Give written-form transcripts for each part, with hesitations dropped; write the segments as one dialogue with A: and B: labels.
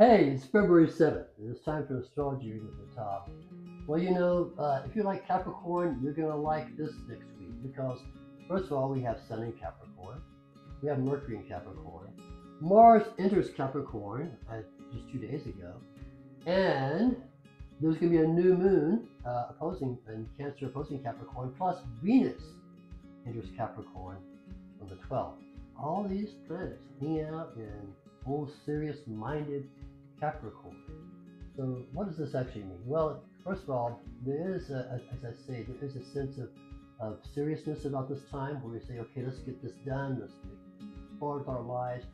A: Hey, it's February 7th, and it's time for Astrology reading with Mehtab. Well, if you like Capricorn, you're going to like this next week because, first of all, we have Sun in Capricorn, we have Mercury in Capricorn, Mars enters Capricorn just 2 days ago, and there's going to be a new moon opposing in Cancer opposing Capricorn, plus Venus enters Capricorn on the 12th. All these planets hanging out in full serious-minded Capricorn. So what does this actually mean? Well, first of all, there is, as I say, there is a sense of seriousness about this time where we say, okay, let's get this done. Let's get forward with our lives.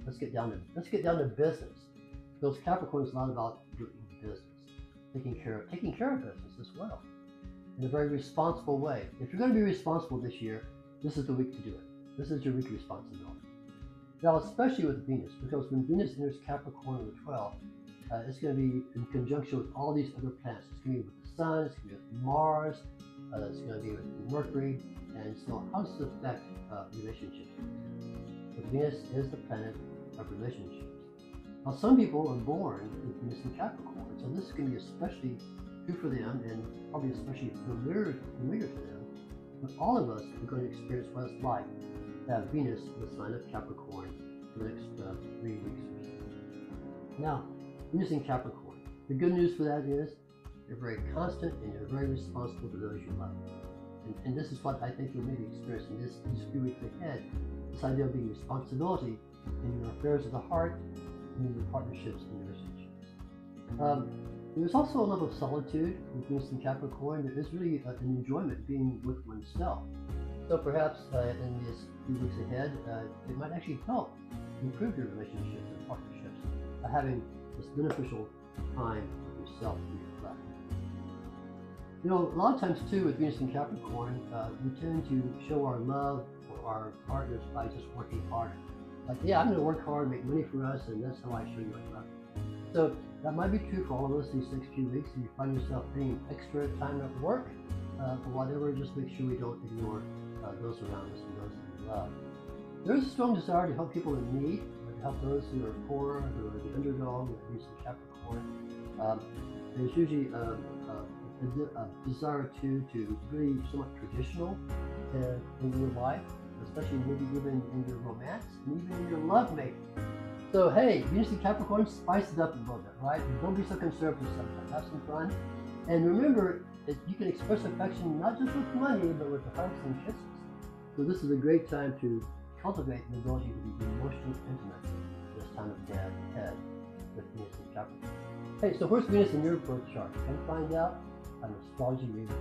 A: Let's get down to business. Because Capricorn is not about doing business, taking care of business as well in a very responsible way. If you're going to be responsible this year, this is the week to do it. This is your week of responsibility. Now, especially with Venus, because when Venus enters Capricorn on the 12th, it's going to be in conjunction with all these other planets. It's going to be with the Sun, it's going to be with Mars, it's going to be with Mercury, and so how does this affect relationships? But Venus is the planet of relationships. Now, some people are born with Venus in Capricorn, so this is going to be especially true for them and probably especially familiar to them. But all of us are going to experience what it's like to have Venus in the sign of Capricorn for the next 3 weeks or so. Now, Venus in Capricorn. The good news for that is you're very constant and you're very responsible to those you love. And this is what I think you'll maybe experience in these few weeks ahead. This idea of being responsibility in your affairs of the heart and in your partnerships and relationships. There's also a level of solitude with Venus in Capricorn. There is really an enjoyment being with oneself. So perhaps in these few weeks ahead, it might actually help improve your relationships and partnerships by having this beneficial time with yourself to reflect. A lot of times too with Venus in Capricorn, we tend to show our love for our partners by just working harder. Like, yeah, I'm going to work hard, make money for us, and that's how I show you I love you. So that might be true for all of us these next few weeks. If you find yourself paying extra time at work for whatever, just make sure we don't ignore those around us and those that we love. There is a strong desire to help people in need, to help those who are poor, who are the underdog, with Venus in Capricorn. There's usually a desire to really somewhat traditional in your life, especially maybe even in your romance and even in your love making. So hey, Venus in Capricorn, spice it up a little bit, right? Don't be so conservative sometimes. Have some fun. And remember that you can express affection not just with money, but with the hugs and kisses. So this is a great time to cultivate the ability to be emotionally intimate this time of head with Venus in Capricorn. Hey, so where's Venus in your birth chart? Can you find out? I'm an astrology reader.